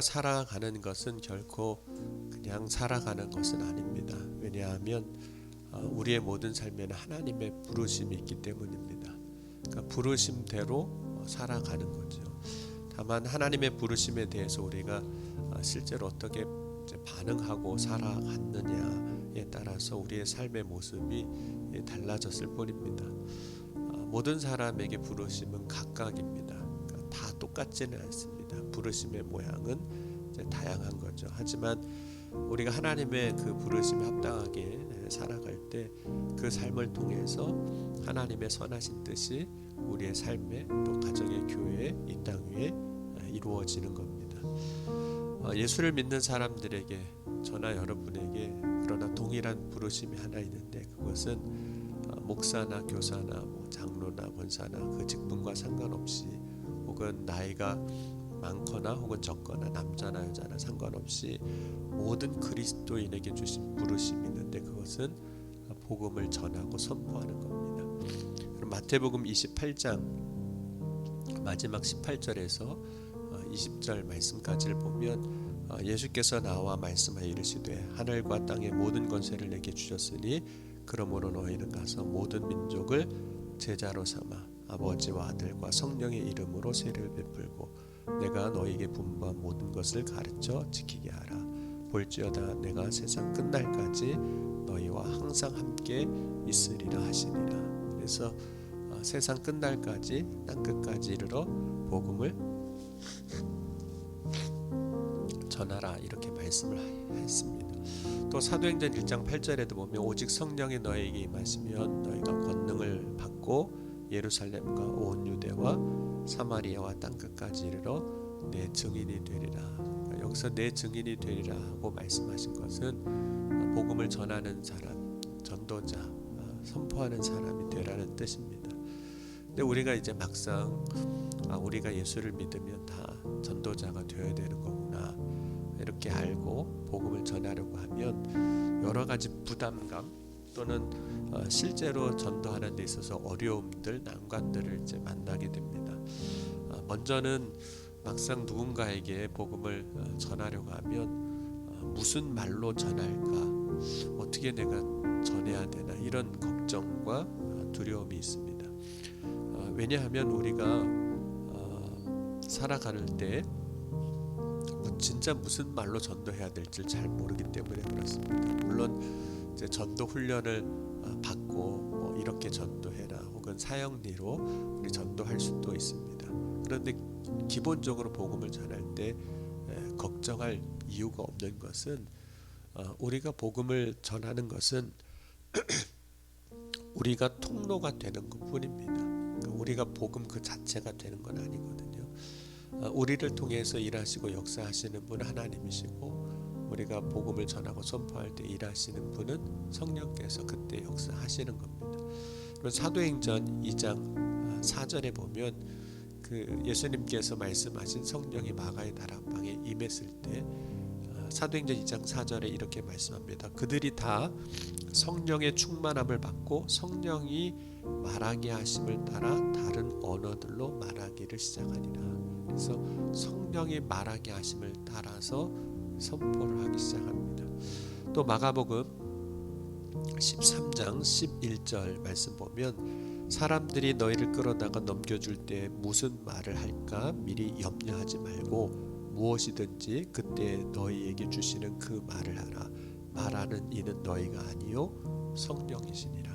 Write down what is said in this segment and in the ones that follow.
우리가 살아가는 것은 결코 그냥 살아가는 것은 아닙니다. 왜냐하면 우리의 모든 삶에는 하나님의 부르심이 있기 때문입니다. 그러니까 부르심대로 살아가는 거죠. 다만 하나님의 부르심에 대해서 우리가 실제로 어떻게 반응하고 살아갔느냐에 따라서 우리의 삶의 모습이 달라졌을 뿐입니다. 모든 사람에게 부르심은 각각입니다. 그러니까 다 똑같지는 않습니다. 부르심의 모양은 다양한 거죠. 하지만 우리가 하나님의 그 부르심에 합당하게 살아갈 때 그 삶을 통해서 하나님의 선하신 뜻이 우리의 삶에 또 가정의 교회에 이 땅 위에 이루어지는 겁니다. 예수를 믿는 사람들에게 저나 여러분에게 그러나 동일한 부르심이 하나 있는데 그것은 목사나 교사나 장로나 권사나 그 직분과 상관없이 혹은 나이가 많거나 혹은 적거나 남자나 여자나 상관없이 모든 그리스도인에게 주신 부르심이 있는데 그것은 복음을 전하고 선포하는 겁니다. 그럼 마태복음 28장 마지막 18절에서 20절 말씀까지를 보면 예수께서 나와 말씀하여 이르시되 하늘과 땅의 모든 권세를 내게 주셨으니 그러므로 너희는 가서 모든 민족을 제자로 삼아 아버지와 아들과 성령의 이름으로 세례를 베풀고 내가 너희에게 분부한 모든 것을 가르쳐 지키게 하라. 볼지어다 내가 세상 끝날까지 너희와 항상 함께 있으리라 하시니라. 그래서 세상 끝날까지 땅끝까지 이르러 복음을 전하라 이렇게 말씀을 했습니다. 또 사도행전 1장 8절에도 보면 오직 성령이 너희에게 임하시면 너희가 권능을 받고 예루살렘과 온 유대와 사마리아와 땅끝까지 이르러 내 증인이 되리라. 여기서 내 증인이 되리라 하고 말씀하신 것은 복음을 전하는 사람, 전도자, 선포하는 사람이 되라는 뜻입니다. 근데 우리가 이제 막상 우리가 예수를 믿으면 다 전도자가 되어야 되는 거구나 이렇게 알고 복음을 전하려고 하면 여러 가지 부담감 또는 실제로 전도하는 데 있어서 어려움들, 난관들을 이제 만나게 됩니다. 먼저는 막상 누군가에게 복음을 전하려고 하면 무슨 말로 전할까, 어떻게 내가 전해야 되나 이런 걱정과 두려움이 있습니다. 왜냐하면 우리가 살아갈 때 진짜 무슨 말로 전도해야 될지 잘 모르기 때문에 그렇습니다. 물론 이제 전도 훈련을 받고 이렇게 전도해라 혹은 사형리로 우리 전도할 수도 있습니다. 그런데 기본적으로 복음을 전할 때 걱정할 이유가 없는 것은 우리가 복음을 전하는 것은 우리가 통로가 되는 것뿐입니다. 우리가 복음 그 자체가 되는 건 아니거든요. 우리를 통해서 일하시고 역사하시는 분은 하나님이시고 우리가 복음을 전하고 선포할 때 일하시는 분은 성령께서 그때 역사하시는 겁니다. 그럼 사도행전 2장 4절에 보면 그 예수님께서 말씀하신 성령이 마가의 다락방에 임했을 때 사도행전 2장 4절에 이렇게 말씀합니다. 그들이 다 성령의 충만함을 받고 성령이 말하게 하심을 따라 다른 언어들로 말하기를 시작하니라. 그래서 성령이 말하게 하심을 따라서 선포를 하기 시작합니다. 또 마가복음 13장 11절 말씀 보면 사람들이 너희를 끌어다가 넘겨줄 때 무슨 말을 할까 미리 염려하지 말고 무엇이든지 그때 너희에게 주시는 그 말을 하라. 말하는 이는 너희가 아니요 성령이시니라.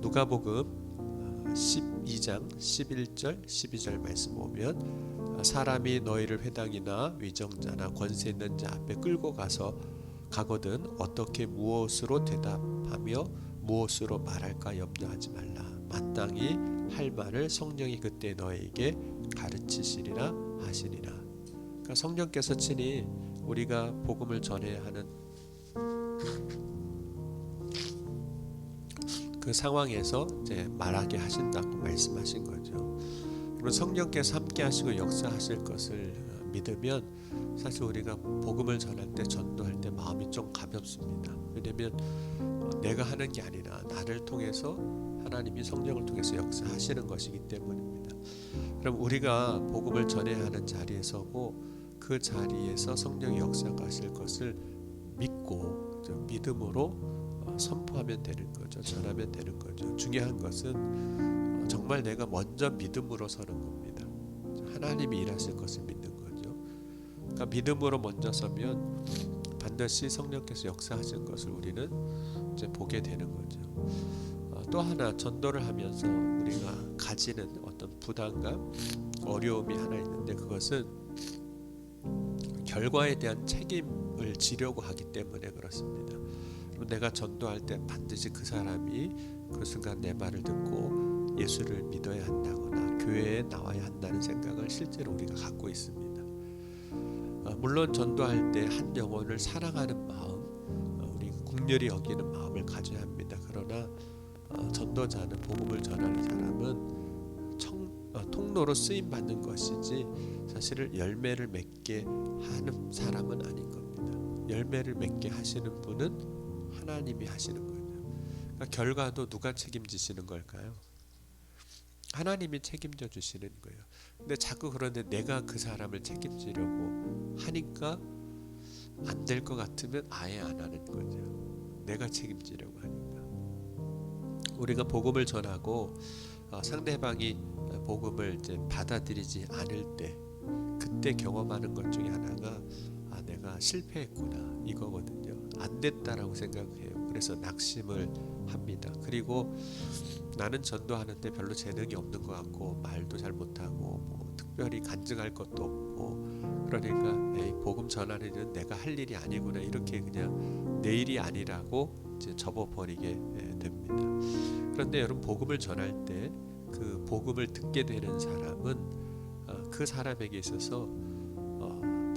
누가복음 12장 11절 12절 말씀 보면 사람이 너희를 회당이나 위정자나 권세 있는 자 앞에 끌고 가거든 어떻게 무엇으로 대답하며 무엇으로 말할까 염려하지 말라. 마땅히 할 말을 성령이 그때 너희에게 가르치시리라 하시니라. 그러니까 성령께서 친히 우리가 복음을 전해야 하는 그 상황에서 이제 말하게 하신다고 말씀하신 거죠. 그리고 성령께서 함께 하시고 역사하실 것을 믿으면 사실 우리가 복음을 전할 때 전도할 때 마음이 좀 가볍습니다. 왜냐하면 내가 하는 게 아니라 나를 통해서 하나님이 성령을 통해서 역사하시는 것이기 때문입니다. 그럼 우리가 복음을 전해야 하는 자리에 서고 그 그 자리에서 성령의 역사가 하실 것을 믿고 믿음으로 선포하면 되는 거죠. 전하면 되는 거죠. 중요한 것은 정말 내가 먼저 믿음으로 서는 겁니다. 하나님이 일하실 것을 믿는 거죠. 그러니까 믿음으로 먼저 서면 반드시 성령께서 역사하신 것을 우리는 이제 보게 되는 거죠. 또 하나 전도를 하면서 우리가 가지는 어떤 부담감, 어려움이 하나 있는데 그것은 결과에 대한 책임을 지려고 하기 때문에 그렇습니다. 내가 전도할 때 반드시 그 사람이 그 순간 내 말을 듣고 예수를 믿어야 한다거나 교회에 나와야 한다는 생각을 실제로 우리가 갖고 있습니다. 물론 전도할 때 한 영혼을 사랑하는 마음, 우리 국렬히 여기는 마음을 가져야 합니다. 그러나 전도자는, 복음을 전하는 사람은 통로로 쓰임 받는 것이지 사실은 열매를 맺게 하는 사람은 아닌 겁니다. 열매를 맺게 하시는 분은 하나님이 하시는 거죠. 그러니까 결과도 누가 책임지시는 걸까요? 하나님이 책임져 주시는 거예요. 근데 자꾸 그런데 내가 그 사람을 책임지려고 하니까 안 될 것 같으면 아예 안 하는 거죠. 내가 책임지려고 하니까. 우리가 복음을 전하고 상대방이 복음을 이제 받아들이지 않을 때, 그때 경험하는 것 중에 하나가 내가 실패했구나 이거거든요. 안 됐다라고 생각해요. 그래서 낙심을 합니다. 그리고 나는 전도하는데 별로 재능이 없는 것 같고 말도 잘 못하고 뭐 특별히 간증할 것도 없고 그러니까 복음 전하는 일은 내가 할 일이 아니구나 이렇게 그냥 내 일이 아니라고 이제 접어버리게 됩니다. 그런데 여러분 복음을 전할 때 그 복음을 듣게 되는 사람은 그 사람에게 있어서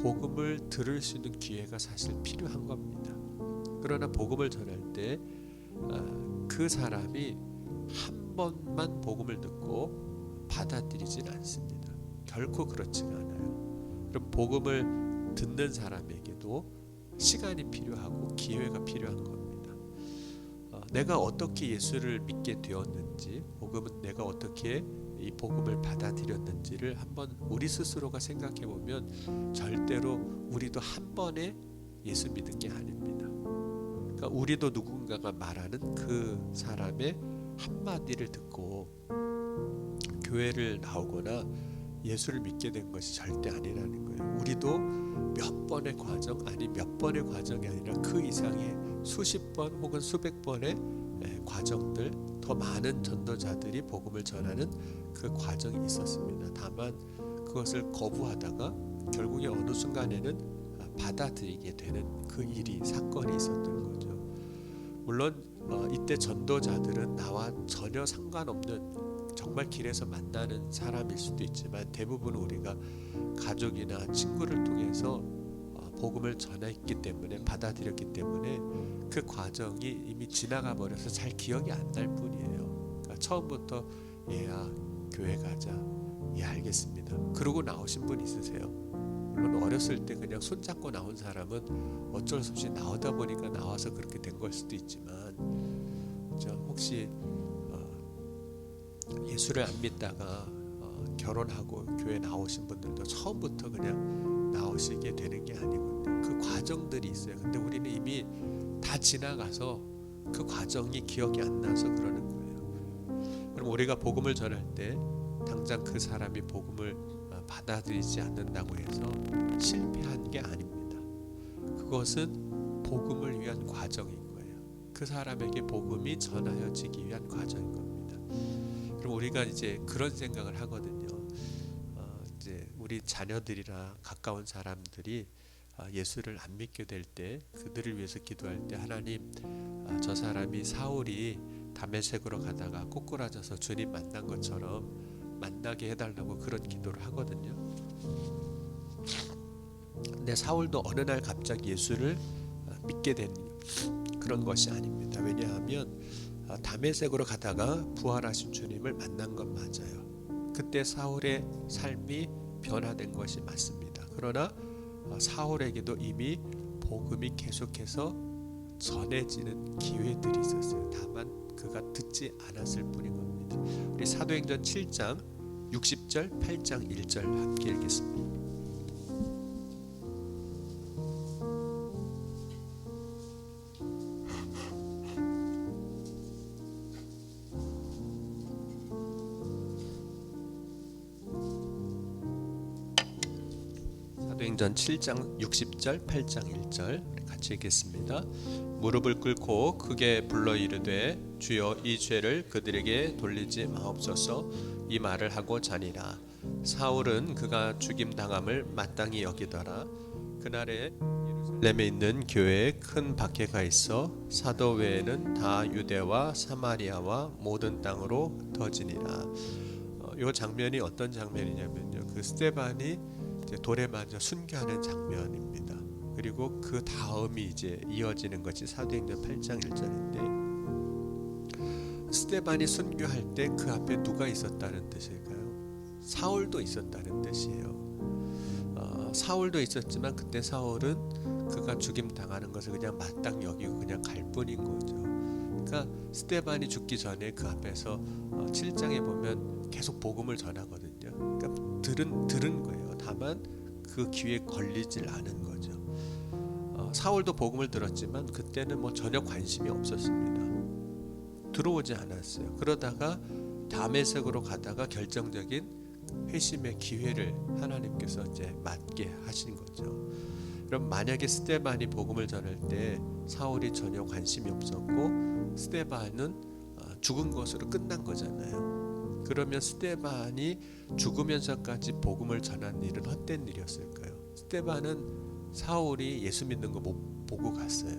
복음을 들을 수 있는 기회가 사실 필요한 겁니다. 그러나 복음을 전할 때 그 사람이 한 번만 복음을 듣고 받아들이진 않습니다. 결코 그렇지가 않아요. 그럼 복음을 듣는 사람에게도 시간이 필요하고 기회가 필요한 겁니다. 내가 어떻게 예수를 믿게 되었는지, 복음은 내가 어떻게 이 복음을 받아들였는지를 한번 우리 스스로가 생각해 보면 절대로 우리도 한 번에 예수 믿은 게 아닙니다. 그러니까 우리도 누군가가 말하는 그 사람의 한마디를 듣고 교회를 나오거나 예수를 믿게 된 것이 절대 아니라는 거예요. 우리도 몇 번의 과정, 아니 몇 번의 과정이 아니라 그 이상의 수십 번 혹은 수백 번의 과정들, 더 많은 전도자들이 복음을 전하는 그 과정이 있었습니다. 다만 그것을 거부하다가 결국에 어느 순간에는 받아들이게 되는 그 일이, 사건이 있었던 거죠. 물론 이때 전도자들은 나와 전혀 상관없는 정말 길에서 만나는 사람일 수도 있지만 대부분 우리가 가족이나 친구를 통해서 복음을 전했기 때문에, 받아들였기 때문에 그 과정이 이미 지나가 버려서 잘 기억이 안 날 뿐이에요. 그러니까 처음부터 얘야 교회 가자, 예 알겠습니다 그러고 나오신 분 있으세요? 물론 어렸을 때 그냥 손잡고 나온 사람은 어쩔 수 없이 나오다 보니까 나와서 그렇게 된 걸 수도 있지만, 혹시 예수를 안 믿다가 결혼하고 교회 나오신 분들도 처음부터 그냥 나오시게 되는 게 아니거든요. 그 과정들이 있어요. 근데 우리는 이미 다 지나가서 그 과정이 기억이 안 나서 그러는 거예요. 그럼 우리가 복음을 전할 때 당장 그 사람이 복음을 받아들이지 않는다고 해서 실패한 게 아닙니다. 그것은 복음을 위한 과정인 거예요. 그 사람에게 복음이 전하여지기 위한 과정인 겁니다. 그럼 우리가 이제 그런 생각을 하거든요. 이제 우리 자녀들이나 가까운 사람들이 예수를 안 믿게 될 때 그들을 위해서 기도할 때 하나님, 저 사람이 사울이 다메섹으로 가다가 꼬꾸라져서 주님 만난 것처럼 만나게 해달라고 그런 기도를 하거든요. 근데 사울도 어느 날 갑자기 예수를 믿게 된 그런 것이 아닙니다. 왜냐하면 다메섹으로 가다가 부활하신 주님을 만난 건 맞아요. 그때 사울의 삶이 변화된 것이 맞습니다. 그러나 사울에게도 이미 복음이 계속해서 전해지는 기회들이 있었어요. 다만 그가 듣지 않았을 뿐인 겁니다. 우리 사도행전 7장 60절, 8장 1절 함께 읽겠습니다. 사도행전 7장 60절 8장 1절 같이 읽겠습니다. 무릎을 꿇고 크게 불러 이르되 주여 이 죄를 그들에게 돌리지 마옵소서 이 말을 하고 자니라. 사울은 그가 죽임 당함을 마땅히 여기더라. 그날에 예루살렘에 있는 교회에 큰 박해가 있어 사도 외에는 다 유대와 사마리아와 모든 땅으로 터지니라. 이 장면이 어떤 장면이냐면요, 그 스데반이 이제 돌에 맞아 순교하는 장면입니다. 그리고 그 다음이 이제 이어지는 것이 사도행전 8장 1절인데, 스데반이 순교할 때 그 앞에 누가 있었다는 뜻일까요? 사울도 있었다는 뜻이에요. 사울도 있었지만 그때 사울은 그가 죽임 당하는 것을 그냥 마땅히 여기고 그냥 갈 뿐인 거죠. 그러니까 스데반이 죽기 전에 그 앞에서 7장에 보면 계속 복음을 전하거든요. 그러니까 들은 거예요. 다만 그 귀에 걸리질 않은 거죠. 사울도 복음을 들었지만 그때는 뭐 전혀 관심이 없었습니다. 들어오지 않았어요. 그러다가 다메섹으로 가다가 결정적인 회심의 기회를 하나님께서 이제 맞게 하신 거죠. 그럼 만약에 스데반이 복음을 전할 때 사울이 전혀 관심이 없었고 스데반은 죽은 것으로 끝난 거잖아요. 그러면 스데반이 죽으면서까지 복음을 전한 일은 헛된 일이었을까요? 스데반은 사울이 예수 믿는 거 못 보고 갔어요.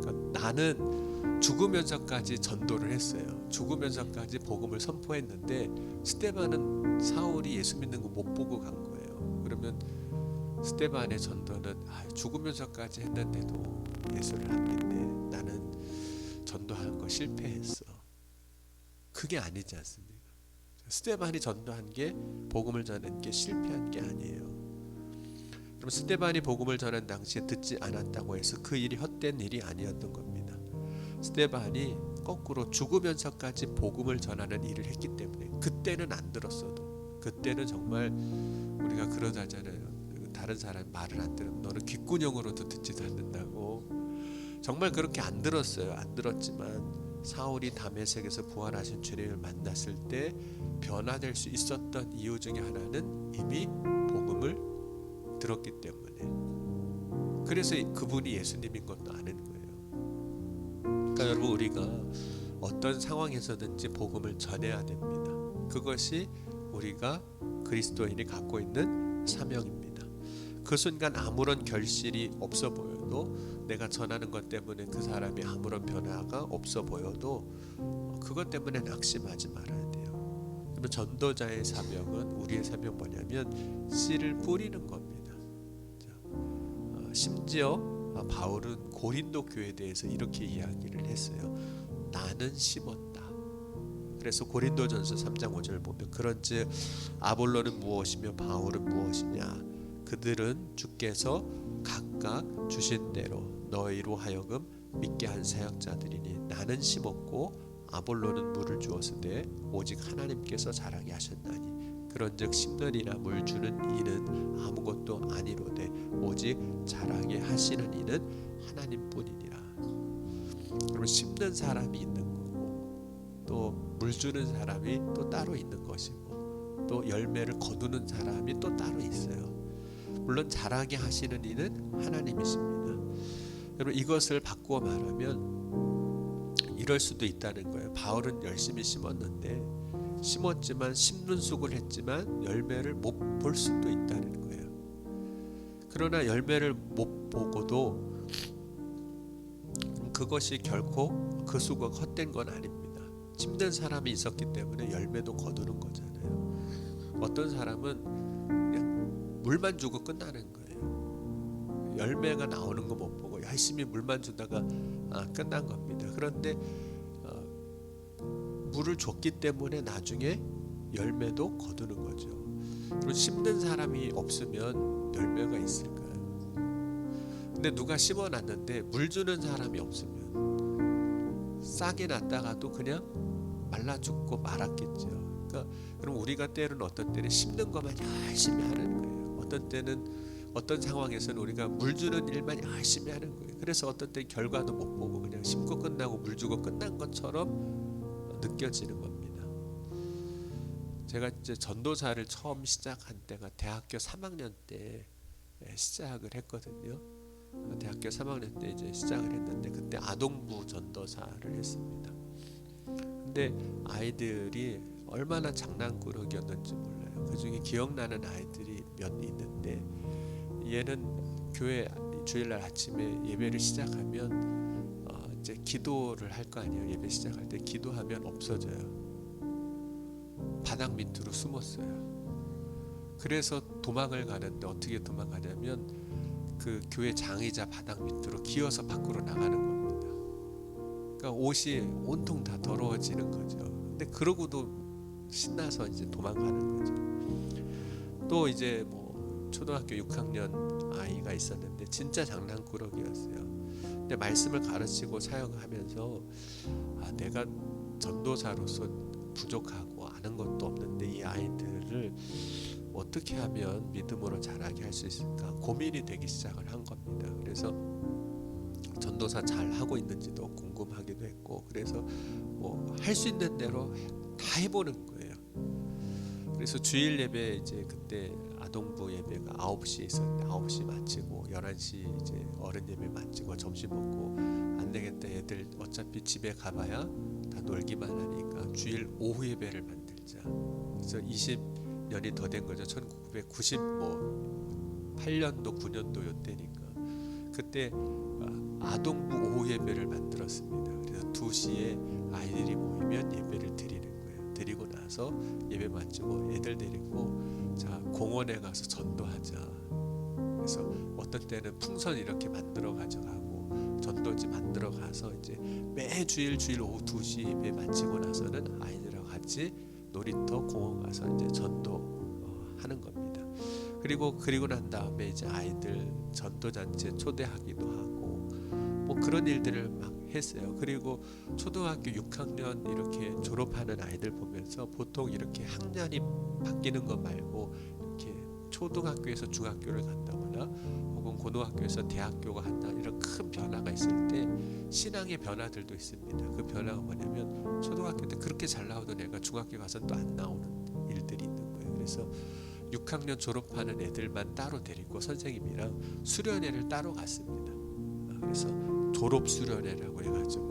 그러니까 나는 죽으면서까지 전도를 했어요. 죽으면서까지 복음을 선포했는데 스데반은 사울이 예수 믿는 거 못 보고 간 거예요. 그러면 스데반의 전도는 죽으면서까지 했는데도 예수를 안 믿네, 나는 전도하는 거 실패했어, 그게 아니지 않습니까? 스데반이 전도한 게, 복음을 전한 게 실패한 게 아니에요. 그럼 스데반이 복음을 전한 당시에 듣지 않았다고 해서 그 일이 헛된 일이 아니었던 겁니다. 스데반이 거꾸로 죽으면서까지 복음을 전하는 일을 했기 때문에 그때는 안 들었어도, 그때는 정말 우리가 그러자잖아요. 다른 사람 말을 안 들으면 너는 귓구녕으로도 듣지도 않는다고. 정말 그렇게 안 들었어요. 안 들었지만 사울이 다메섹에서 부활하신 주님을 만났을 때 변화될 수 있었던 이유 중에 하나는 이미 복음을 들었기 때문에, 그래서 그분이 예수님인 것도 아는 거예요. 그러니까 여러분, 우리가 어떤 상황에서든지 복음을 전해야 됩니다. 그것이 우리가 그리스도인이 갖고 있는 사명입니다. 그 순간 아무런 결실이 없어 보여도, 내가 전하는 것 때문에 그 사람이 아무런 변화가 없어 보여도 그것 때문에 낙심하지 말아야 돼요. 그러면 전도자의 사명은, 우리의 사명 뭐냐면 씨를 뿌리는 겁니다. 심지어 바울은 고린도 교회에 대해서 이렇게 이야기를 했어요. 나는 심었다. 그래서 고린도전서 3장 5절 보면, 그런즉 아볼로는 무엇이며 바울은 무엇이냐, 그들은 주께서 각각 주신 대로 너희로 하여금 믿게 한 사역자들이니 나는 심었고 아볼로는 물을 주었으되 오직 하나님께서 자라게 하셨나니 그런즉 심는 이나 물 주는 이는 아무것도 아니로되 오직 자라게 하시는 이는 하나님뿐이니라. 그러면 심는 사람이 있는 거고, 또 물 주는 사람이 또 따로 있는 것이고, 또 열매를 거두는 사람이 또 따로 있어요. 물론 자라게 하시는 이는 하나님이십니다. 여러분, 이것을 바꾸어 말하면 이럴 수도 있다는 거예요. 바울은 열심히 심었지만 심는 수고를 했지만 열매를 못 볼 수도 있다는 거예요. 그러나 열매를 못 보고도 그것이 결코 그 수고가 헛된 건 아닙니다. 심는 사람이 있었기 때문에 열매도 거두는 거잖아요. 어떤 사람은 그냥 물만 주고 끝나는 거예요. 열매가 나오는 거 못 보고 열심히 물만 주다가 끝난 겁니다. 그런데 물을 줬기 때문에 나중에 열매도 거두는 거죠. 그럼 심는 사람이 없으면 열매가 있을까요? 근데 누가 심어놨는데 물 주는 사람이 없으면 싸게 놨다가도 그냥 말라 죽고 말았겠죠. 그러니까 그럼 우리가 때로는 어떤 때는 심는 것만 열심히 하는 거예요. 어떤 때는 어떤 상황에서는 우리가 물 주는 일만 열심히 하는 거예요. 그래서 어떤 때는 결과도 못 보고 그냥 심고 끝나고 물 주고 끝난 것처럼 느껴지는 겁니다. 제가 이제 전도사를 처음 시작한 때가 대학교 3학년 때 시작을 했거든요. 대학교 3학년 때 이제 시작을 했는데 그때 아동부 전도사를 했습니다. 근데 아이들이 얼마나 장난꾸러기였는지 몰라요. 그 중에 기억나는 아이들이 몇 있는데, 얘는 교회 주일날 아침에 예배를 시작하면 이제 기도를 할 거 아니에요. 예배 시작할 때 기도하면 없어져요. 바닥 밑으로 숨었어요. 그래서 도망을 가는데 어떻게 도망가냐면 그 교회 장의자 바닥 밑으로 기어서 밖으로 나가는 겁니다. 그러니까 옷이 온통 다 더러워지는 거죠. 근데 그러고도 신나서 이제 도망가는 거죠. 또 이제 뭐 초등학교 6학년 아이가 있었는데 진짜 장난꾸러기였어요. 근데 말씀을 가르치고 사역하면서 내가 전도사로서 부족하고 아는 것도 없는데 이 아이들을 어떻게 하면 믿음으로 자라게 할 수 있을까 고민이 되기 시작을 한 겁니다. 그래서 전도사 잘 하고 있는지도 궁금하기도 했고, 그래서 뭐 할 수 있는 대로 다 해보는 거예요. 그래서 주일 예배 이제 그때 아동부 예배가 9시에 있었는데 9시 마치고 11시 이제 어른 예배 마치고 점심 먹고 안 되겠다, 애들 어차피 집에 가봐야 다 놀기만 하니까 주일 오후 예배를 만들자. 그래서 20년이 더 된 거죠. 1998년도 9년도 요때니까 그때 아동부 오후 예배를 만들었습니다. 그래서 2시에 아이들이 모이면 예배를 드리는 거예요. 드리고 나서 예배 마치고 애들 데리고 자 공원에 가서 전도하자. 그래서 어떤 때는 풍선 이렇게 만들어 가져가고 전도지 만들어 가서 이제 매주일 주일 오후 2시 예배 마치고 나서는 아이들하고 같이 놀이터 공원 가서 이제 전도 하는 겁니다. 그리고 난 다음에 이제 아이들 전도 잔치에 초대하기도 하고 뭐 그런 일들을 막 했어요. 그리고 초등학교 6학년 이렇게 졸업하는 아이들 보면서 보통 이렇게 학년이 바뀌는 거 말고 이렇게 초등학교에서 중학교를 간다거나 혹은 고등학교에서 대학교가 한다 이런 큰 변화가 있을 때 신앙의 변화들도 있습니다. 그 변화가 뭐냐면 초등학교 때 그렇게 잘 나오던 애가 중학교 가서 또 안 나오는 일들이 있는 거예요. 그래서 6학년 졸업하는 애들만 따로 데리고 선생님이랑 수련회를 따로 갔습니다. 그래서 졸업 수련회라고 해가지고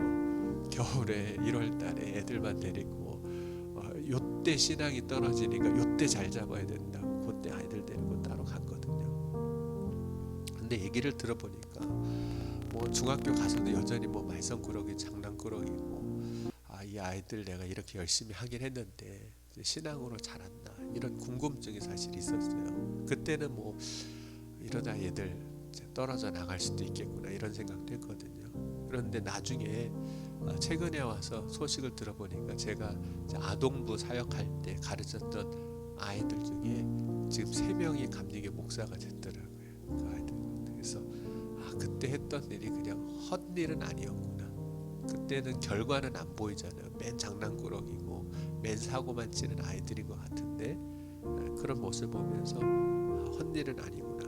겨울에 1월달에 애들만 데리고 요때 신앙이 떨어지니까 요때 잘 잡아야 된다고 그때 아이들 데리고 따로 갔거든요. 근데 얘기를 들어보니까 뭐 중학교 가서도 여전히 뭐 말썽꾸러기 장난꾸러기고 이 아이들 내가 이렇게 열심히 하긴 했는데 신앙으로 자랐나 이런 궁금증이 사실 있었어요. 그때는 뭐 이러다 얘들 떨어져 나갈 수도 있겠구나 이런 생각도 했거든요. 그런데 나중에 최근에 와서 소식을 들어보니까 제가 아동부 사역할 때 가르쳤던 아이들 중에 지금 3명이 감리교 목사가 됐더라고요. 그 아이들. 그래서 그때 했던 일이 그냥 헛일은 아니었구나. 그때는 결과는 안 보이잖아요. 맨 장난꾸러기고 맨 사고만 치는 아이들인 것 같은데 그런 모습을 보면서 헛일은 아니구나.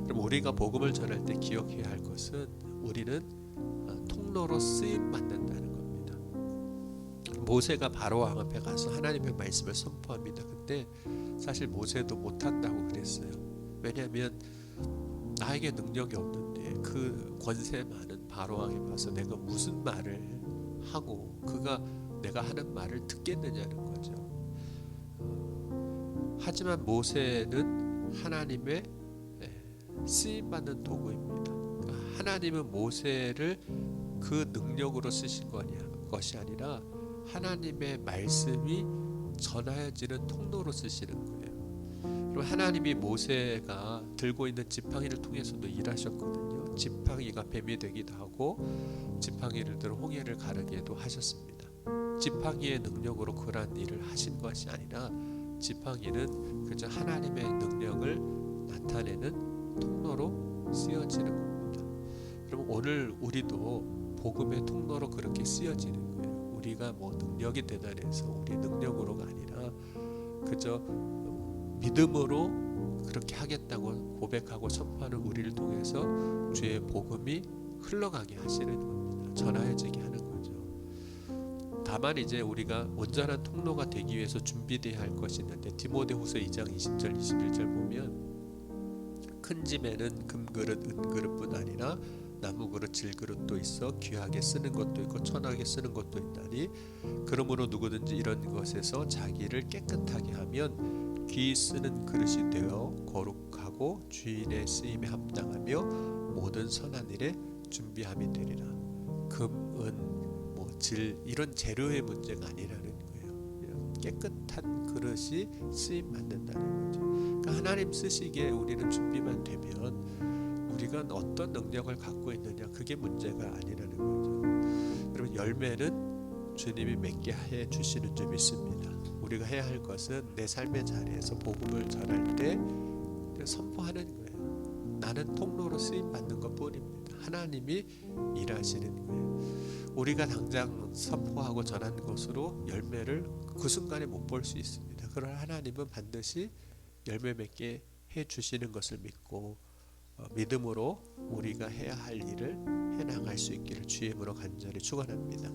그럼 우리가 복음을 전할 때 기억해야 할 것은 우리는 통로로 쓰임 받는다는 겁니다. 모세가 바로 왕 앞에 가서 하나님의 말씀을 선포합니다. 그때 사실 모세도 못한다고 그랬어요. 왜냐하면 나에게 능력이 없는데 그 권세 많은 바로 왕에 가서 내가 무슨 말을 하고 그가 내가 하는 말을 듣겠느냐는 거죠. 하지만 모세는 하나님의 쓰임받는 도구입니다. 하나님은 모세를 그 능력으로 쓰신 것이 아니라 하나님의 말씀이 전하여지는 통로로 쓰시는 거예요. 그럼 하나님이 모세가 들고 있는 지팡이를 통해서도 일하셨거든요. 지팡이가 뱀이 되기도 하고 지팡이를 들어 홍해를 가르기도 하셨습니다. 지팡이의 능력으로 그러한 일을 하신 것이 아니라 지팡이는 그저 하나님의 능력을 나타내는 통로로 쓰여지는 겁니다. 그럼 오늘 우리도 복음의 통로로 그렇게 쓰여지는 거예요. 우리가 뭐 능력이 대단해서 우리의 능력으로가 아니라 그저 믿음으로 그렇게 하겠다고 고백하고 선포하는 우리를 통해서 주의 복음이 흘러가게 하시는 겁니다. 전하여지게 하는 거죠. 다만 이제 우리가 온전한 통로가 되기 위해서 준비되어야 할 것이 있는데 디모데후서 2장 20절 21절 보면 큰 집에는 금그릇 은그릇뿐 아니라 나무그릇 질그릇도 있어 귀하게 쓰는 것도 있고 천하게 쓰는 것도 있나니 그러므로 누구든지 이런 것에서 자기를 깨끗하게 하면 귀 쓰는 그릇이 되어 거룩하고 주인의 쓰임에 합당하며 모든 선한 일에 준비함이 되리라. 금, 은, 질 이런 재료의 문제가 아니라는 거예요. 깨끗한 그릇이 쓰임 받는다는 거죠. 그러니까 하나님 쓰시기에 우리는 준비만 되면 우리가 어떤 능력을 갖고 있느냐 그게 문제가 아니라는 거죠. 여러분 열매는 주님이 맺게 해 주시는 줄 믿습니다. 우리가 해야 할 것은 내 삶의 자리에서 복음을 전할 때 선포하는 거예요. 나는 통로로 쓰임 받는 것뿐입니다. 하나님이 일하시는 거예요. 우리가 당장 선포하고 전하는 것으로 열매를 그 순간에 못 볼 수 있습니다. 그러나 하나님은 반드시 열매 맺게 해 주시는 것을 믿고 믿음으로 우리가 해야 할 일을 해나갈 수 있기를 주의 이름으로 간절히 축원합니다.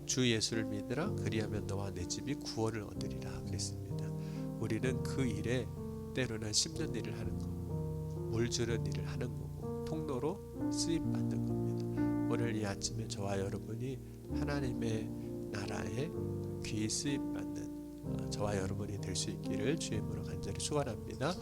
주 예수를 믿으라 그리하면 너와 내 집이 구원을 얻으리라 그랬습니다. 우리는 그 일에 때로는 심는 일을 하는 거고 물 주는 일을 하는 거고 통로로 쓰임 받는 겁니다. 오늘 이 아침에 저와 여러분이 하나님의 나라에 귀 쓰임 받는 저와 여러분이 될 수 있기를 주의 이름으로 간절히 축원합니다.